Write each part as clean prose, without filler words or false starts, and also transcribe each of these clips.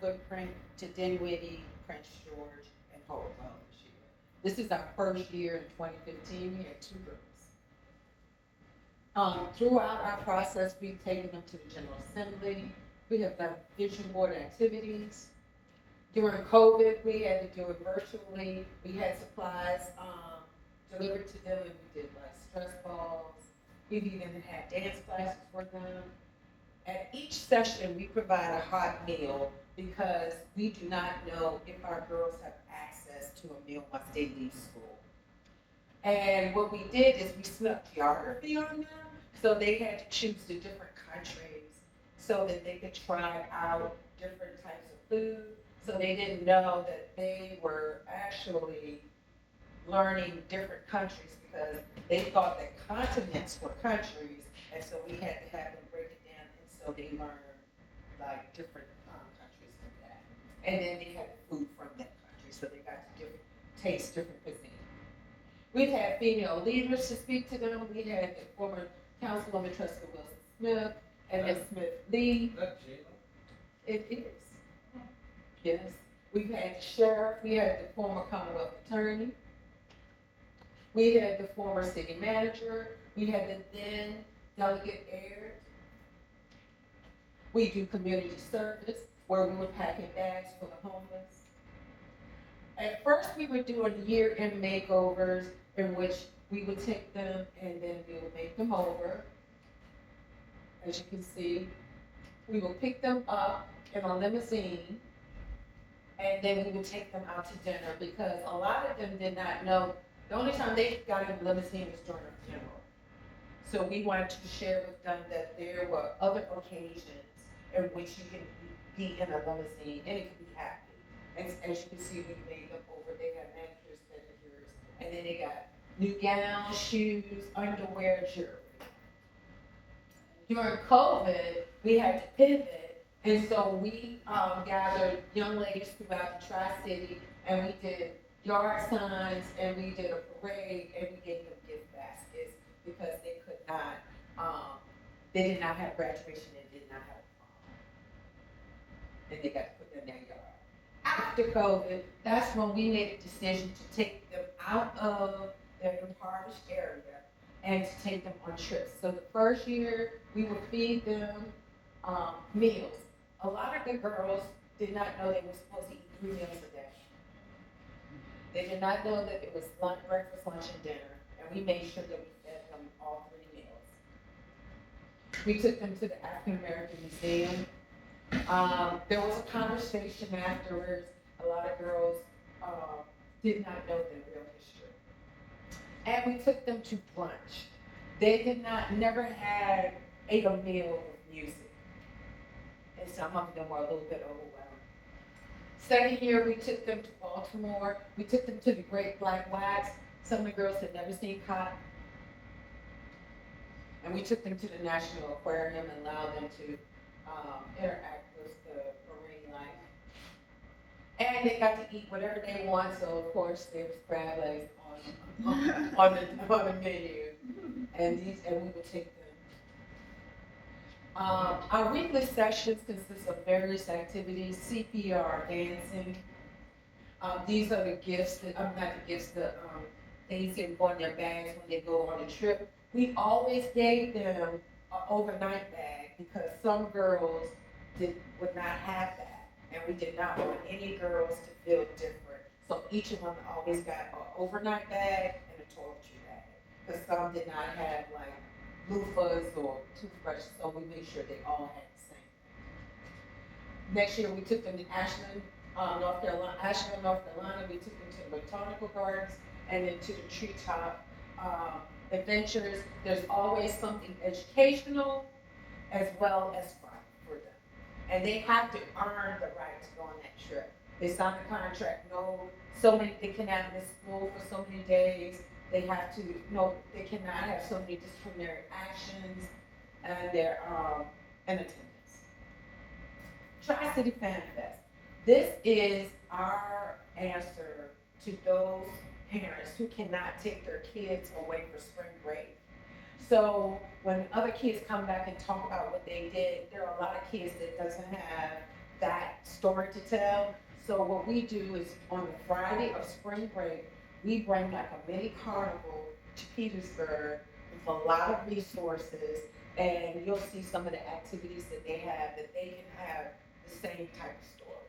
footprint to Dinwiddie, Prince George, and Hopewell this year. This is our first year in 2015. We had 2 girls. Throughout our process, we've taken them to the General Assembly. We have done vision board activities. During COVID, we had to do it virtually. We had supplies delivered to them, and we did like stress balls. We've even had dance classes for them. At each session, we provide a hot meal because we do not know if our girls have access to a meal once they leave school. And what we did is we snuck geography on them, so they had to choose the different countries so that they could try out different types of food. So they didn't know that they were actually learning different countries because they thought that continents were countries, and so we had to have them break it down, and so they learned like different countries from that. And then they had food from that country, so they got to taste different cuisine. We've had female leaders to speak to them. We had the former Councilwoman Trustee Wilson Smith and Ms. Smith Lee. It is. Yes. We've had the sheriff. We had the former Commonwealth Attorney. We had the former city manager. We had the then Delegate Ayers. We do community service where we were packing bags for the homeless. At first, we were doing year-end makeovers in which we would take them and then we would make them over. As you can see, we will pick them up in a limousine and then we would take them out to dinner because a lot of them did not know. The only time they got in the limousine was during a funeral. So we wanted to share with them that there were other occasions in which you can be in a limousine and it can be happy. And as you can see, we made them over. They got manicures, pedicures, and then they got new gowns, shoes, underwear, jewelry. During COVID, we had to pivot, and so we gathered young ladies throughout the Tri-City, and we did yard signs, and we did a parade, and we gave them gift baskets because they did not have graduation and did not have a prom. And they got to put them in their yard. After COVID, that's when we made a decision to take them out of their impoverished area and to take them on trips. So the first year, we would feed them meals. A lot of the girls did not know they were supposed to eat 3 meals a day. They did not know that it was lunch, breakfast, lunch, and dinner, and we made sure that we fed them all 3 meals. We took them to the African American Museum. There was a conversation afterwards. A lot of girls did not know their real history. And we took them to brunch. They never had ate a meal with music. And some of them were a little bit overwhelmed. Second year, we took them to Baltimore. We took them to the Great Black Wax. Some of the girls had never seen cotton. And we took them to the National Aquarium and allowed them to interact with the marine life. And they got to eat whatever they want, so of course there was crab legs on the menu. And we would take them. Our weekly sessions consist of various activities, CPR, dancing. These are the gifts not the gifts, the things that go in their bags when they go on a trip. We always gave them an overnight bag because some girls would not have that, and we did not want any girls to feel different. So each of them always got an overnight bag and a toiletry bag because some did not have like loofahs or toothbrushes, so we made sure they all had the same thing. Next year we took them to Asheville, North Carolina. We took them to the botanical gardens and then to the treetop adventures. There's always something educational as well as fun for them. And they have to earn the right to go on that trip. They sign a contract, they cannot miss school for so many days. They have to, they cannot have so many disciplinary actions and their attendance. Tri-City Fan Fest. This is our answer to those parents who cannot take their kids away for spring break. So when other kids come back and talk about what they did, there are a lot of kids that doesn't have that story to tell. So what we do is on the Friday of spring break, we bring like a mini carnival to Petersburg with a lot of resources, and you'll see some of the activities that they have that they can have the same type of story.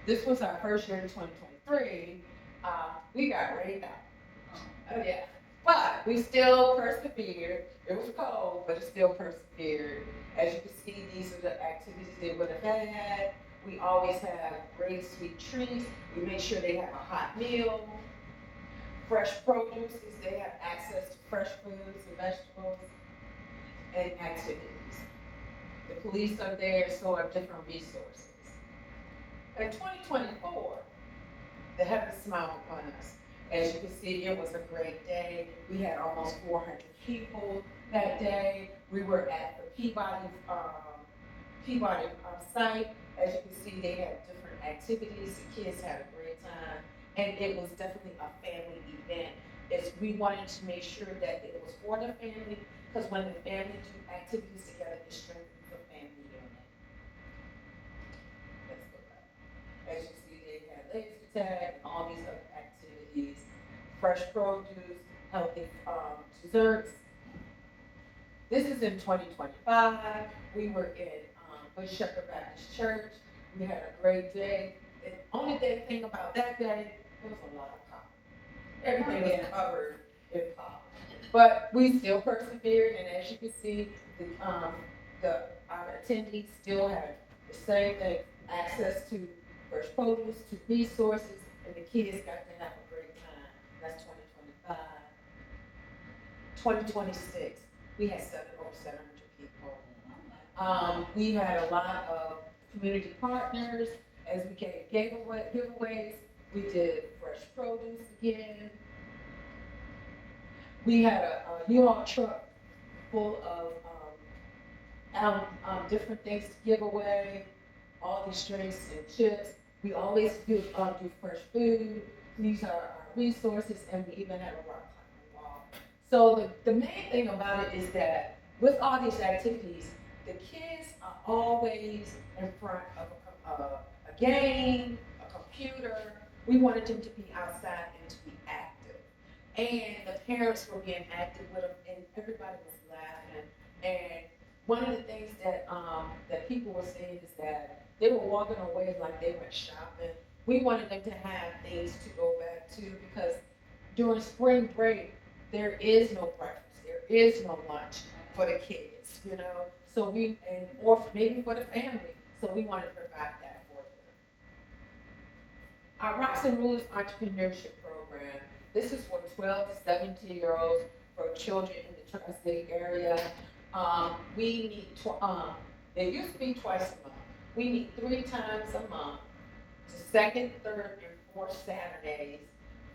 This was our first year in 2023. We got rained out. Oh yeah. But we still persevered. It was cold, but it still persevered. As you can see, these are the activities they would have had. We always have great sweet treats. We make sure they have a hot meal. Fresh produce is they have access to fresh foods and vegetables and activities. The police are there, so are different resources. In 2024, the heaven smiled upon us. As you can see, it was a great day. We had almost 400 people that day. We were at the Peabody site. As you can see, they had different activities. The kids had a great time, and it was definitely a family event. We wanted to make sure that it was for the family, because when the family do activities together, it strengthens the family unit. Let's go back. As you see, they had laser tag and all these other activities, fresh produce, healthy desserts. This is in 2025. We were in Bush Shepherd Baptist Church. We had a great day. The only thing about that day, there was a lot of pop. Everything was covered in pop. But we still persevered, and as you can see, our attendees still had the same thing, access to fresh produce, to resources, and the kids got to have a great time. That's 2025. 2026, we had over 700 people. We had a lot of community partners as we gave giveaways. We did fresh produce again. We had a U-Haul truck full of different things to give away, all these drinks and chips. We always do fresh food. These are our resources, and we even have a rock climbing wall. So the main thing about it is that with all these activities, the kids are always in front of a game, a computer. We wanted them to be outside and to be active. And the parents were being active with them, and everybody was laughing. And one of the things that people were saying is that they were walking away like they went shopping. We wanted them to have things to go back to, because during spring break, there is no breakfast, there is no lunch for the kids, you know. So or maybe for the family. So we wanted to provide that for them. Our Rocks and Rulers Entrepreneurship Program. This is for 12 to 17-year-olds, for children in the tri-state area. We meet, it used to be twice a month. We meet 3 times a month, the second, third, and fourth Saturdays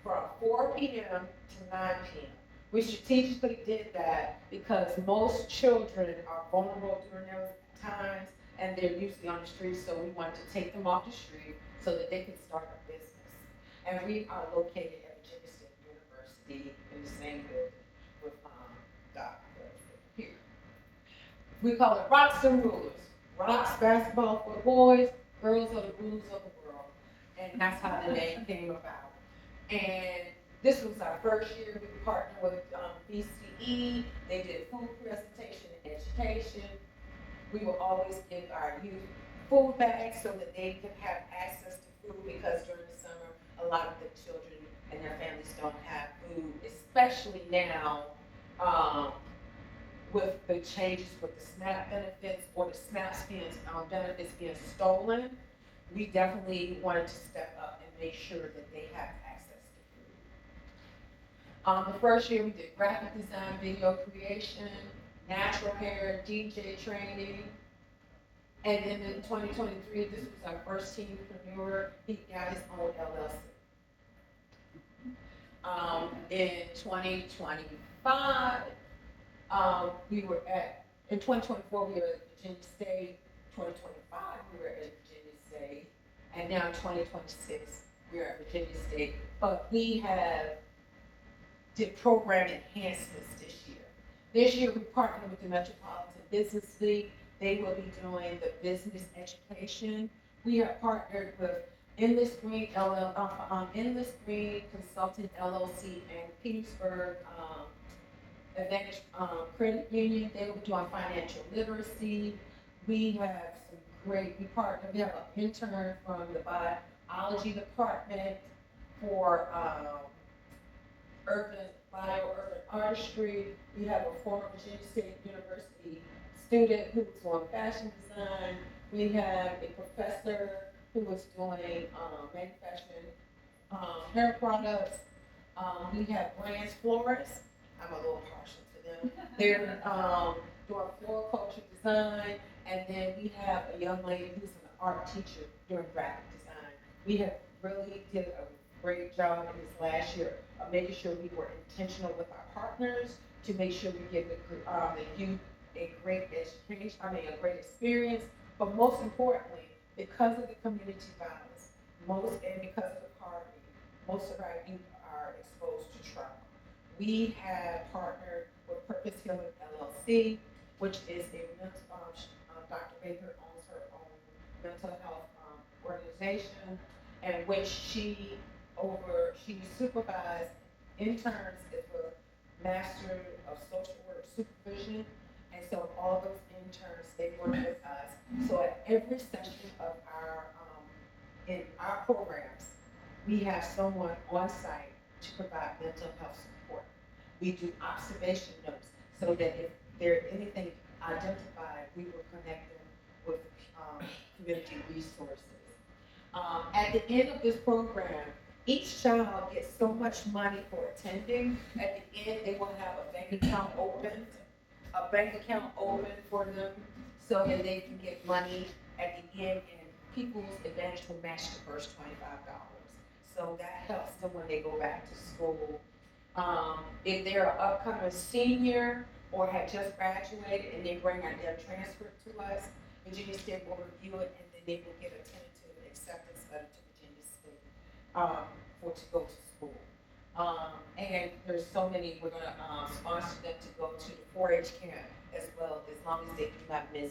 from 4 p.m. to 9 p.m. We strategically did that because most children are vulnerable during those times, and they're usually on the street, so we wanted to take them off the street so that they can start a business. And we are located at Virginia State University in the same building with Dr. here. We call it Rocks and Rulers. Rocks basketball for the boys, girls are the rulers of the world. And that's how the name came about. And this was our first year. We partnered with BCE. They did food presentation and education. We will always give our youth food bags so that they can have access to food, because during the summer, a lot of the children and their families don't have food, especially now with the changes with the SNAP benefits, or the SNAP benefits being stolen. We definitely wanted to step up and make sure that they have access to food. The first year we did graphic design, video creation, natural hair, DJ training. And then in 2023, this was our first teampreneur. He got his own LLC. In 2025, in 2024, we were at Virginia State. 2025, we were at Virginia State. And now in 2026, we're at Virginia State. But we did program enhancements this year. This year, we partnered with the Metropolitan Business League. They will be doing the business education We have partnered with Endless Green Consultant LLC and Petersburg Advantage Credit Union. They will do our financial literacy. We have some we partner, we have an intern from the biology department for urban artistry. We have a former Virginia State University student who's doing fashion design. We have a professor who is doing manufacturing hair products. We have brands florists. I'm a little partial to them. They're doing floriculture design, and then we have a young lady who's an art teacher doing graphic design. We have really did a great job in this last year of making sure we were intentional with our partners to make sure we give the youth a great education, a great experience, but most importantly, because of the community violence, and because of the poverty, most of our youth are exposed to trauma. We have partnered with Purpose Healing LLC, which is a Dr. Baker owns her own mental health organization, in which she supervised interns with a Master of Social Work Supervision, and so all those interns, they work with us. So at every session of in our programs, we have someone on site to provide mental health support. We do observation notes so that if there's anything identified, we will connect them with community resources. At the end of this program, each child gets so much money for attending. At the end, they will have a bank account open for them so that they can get money at the end, and People's Advantage will match the first $25. So that helps them when they go back to school. If they're an upcoming senior or had just graduated and they bring their transcript to us, Virginia State will review it, and then they will get a tentative acceptance letter to Virginia State to go to school. And there's so many, we're going to sponsor them to go to the 4-H camp as well, as long as they do not miss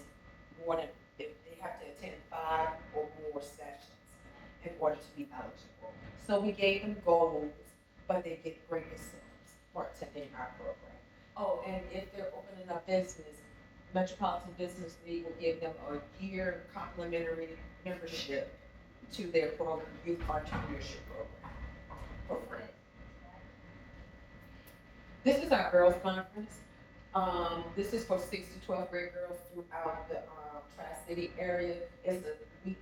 more than, if they have to attend 5 or more sessions in order to be eligible. So we gave them goals, but they get great incentives for attending our program. Oh, and if they're opening a business, Metropolitan Business League will give them a year complimentary membership to their program, Youth Entrepreneurship Program, for free. This is our girls' conference. This is for 6 to 12 grade girls throughout the Tri-City area. It's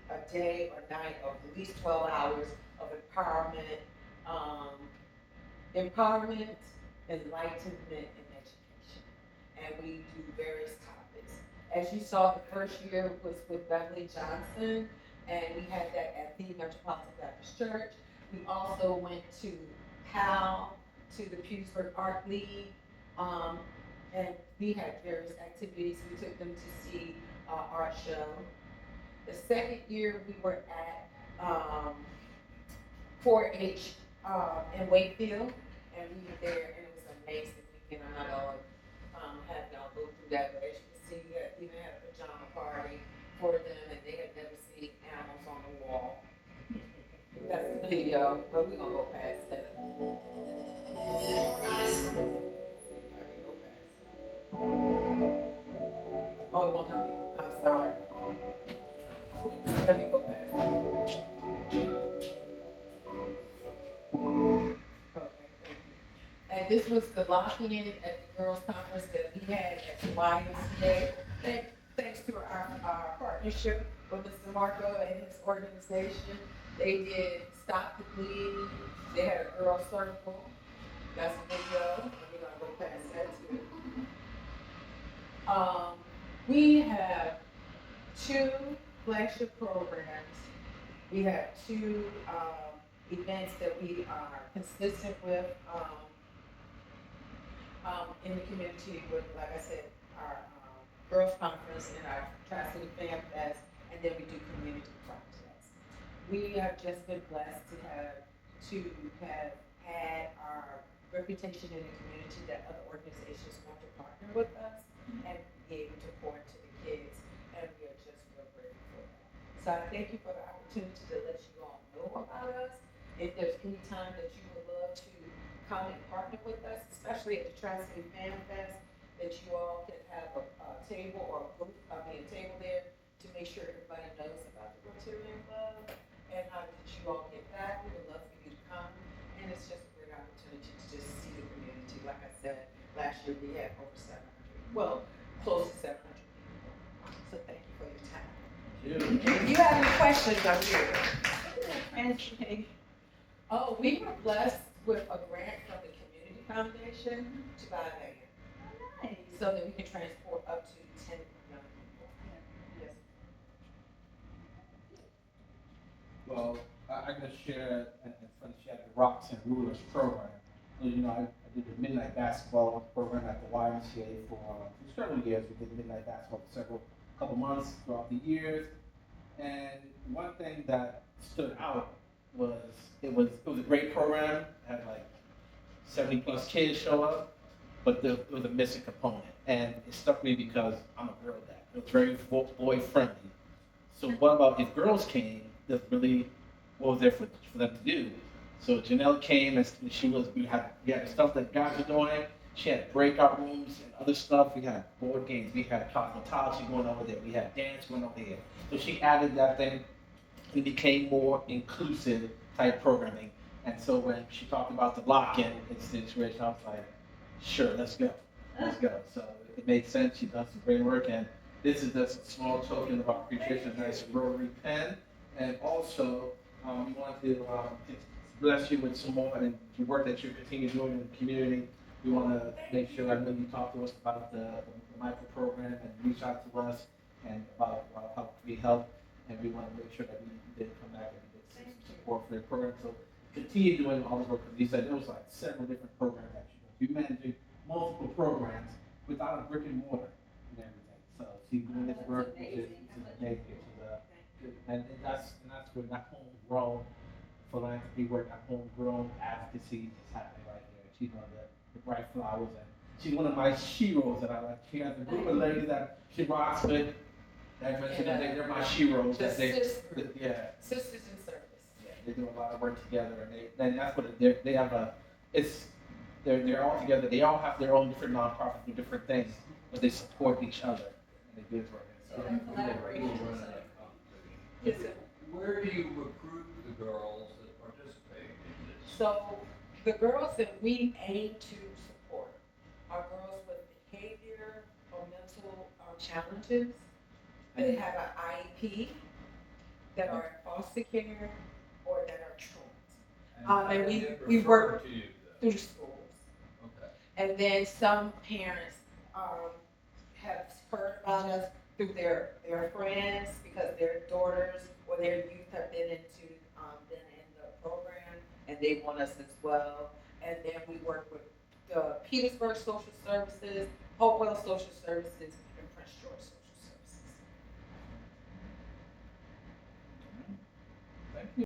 a day or night of at least 12 hours of empowerment, enlightenment, and education. And we do various topics. As you saw, the first year was with Beverly Johnson, and we had that at the Metropolitan Baptist Church. We also went to PAL, to the Petersburg Art League, and we had various activities. We took them to see art show. The second year we were at 4-H in Wakefield, and we were there, and it was amazing weekend. I'm not going to have y'all go through that, but as you can see, we even had a pajama party for them, and they had never seen animals on the wall. That's the video, but we're going to go past that. Oh, no, I'm sorry. Let me go past. Okay. And this was the lock-in at the girls' conference that we had at the YMCA. Thanks to our partnership with Mr. Marco and his organization, they did Stop the Bleed. They had a girl circle. That's a video. We're gonna go past that too. We have 2 flagship programs. We have 2 events that we are consistent with in the community with, like I said, our girls conference and our Tri-City Fan Fest, and then we do community projects. We have just been blessed to have had our reputation in the community that other organizations want to partner with us and be able to pour into the kids, and we are just real grateful for that. So I thank you for the opportunity to let you all know about us. If there's any time that you would love to come and partner with us, especially at the Tri-City Fan Fest, that you all can have a table or a booth, a table there to make sure everybody knows about the Rotarian Club and how did you all get back. We would love for you to come. And it's just a great opportunity to just see the community. Like I said, last year we had over 700, well, close to 700 people. So thank you for your time. If you have any questions, I'm here. Oh, we were blessed with a grant from the Community Foundation to buy a van. Nice. So that we can transport up to 10 young people. Yes. Well, I'm going to share and funny share the Rocks and Rulers program. So, I did the midnight basketball program at the YMCA for several years. We did midnight basketball for couple months throughout the years. And one thing that stood out was it was a great program. It had like 70 plus kids show up, but there was a missing component. And it struck me because I'm a girl dad. It was very boy friendly. So what about if girls came? That's really what was there for them to do. So Janelle came and we had stuff that guys were doing. She had breakout rooms and other stuff. We had board games. We had cosmetology going over there. We had dance going over there. So she added that thing. It became more inclusive type programming. And so when she talked about the lock-in situation, I was like, sure, let's go. Let's go. So it made sense. She done some great work. And this is just a small token of our appreciation, a nice rotary pen. And also, we want to bless you with some more and the work that you continue doing in the community. We want to make sure that when you talk to us about the micro program and reach out to us and about how we help. And we want to make sure that we did come back and get some support for the program. So continue doing all the work. Because you said there was like several different programs that you do. You're managing multiple programs without a brick and mortar and everything. So she's doing this work, which is amazing. And that's where that homegrown philanthropy work, that homegrown advocacy is happening right here. She's one of the bright flowers, and she's one of my sheroes that I like. She has a group of ladies that she rocks with. That mentioned that they're my sheroes. Sisters in service. Yeah, they do a lot of work together, and that's what they have they're all together. They all have their own different nonprofits do different things, but they support each other and they do this work. So, collaboration. Where do you recruit the girls that participate in this? So the girls that we aim to support are girls with behavior or mental challenges. They have an IEP, that are in foster care, or that are truant. And we work through schools. Okay. And then some parents have heard about us through their friends because their daughters or their youth have been in the program and they want us as well. And then we work with the Petersburg Social Services, Hopewell Social Services, and Prince George